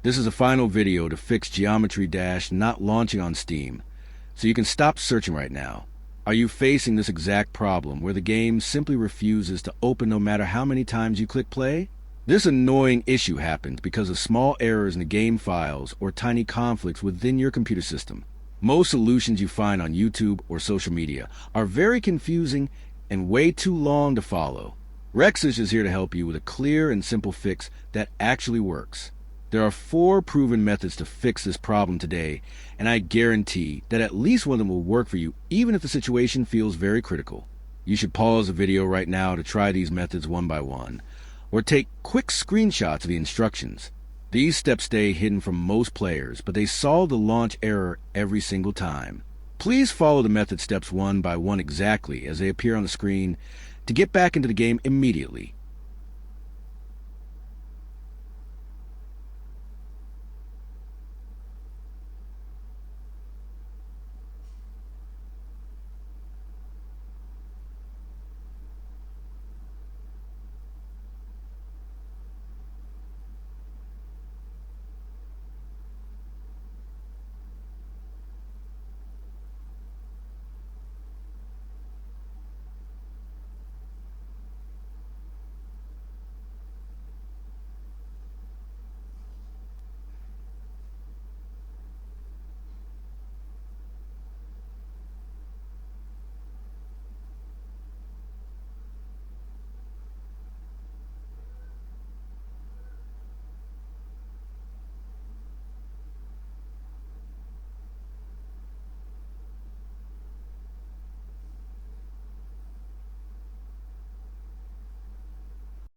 This is a final video to fix Geometry Dash not launching on Steam, so you can stop searching right now. Are you facing this exact problem where the game simply refuses to open no matter how many times you click play? This annoying issue happens because of small errors in the game files or tiny conflicts within your computer system. Most solutions you find on YouTube or social media are very confusing and way too long to follow. Rexus is here to help you with a clear and simple fix that actually works. There are 4 proven methods to fix this problem today, and I guarantee that at least one of them will work for you even if the situation feels very critical. You should pause the video right now to try these methods one by one, or take quick screenshots of the instructions. These steps stay hidden from most players, but they solve the launch error every single time. Please follow the method steps one by one exactly as they appear on the screen to get back into the game immediately.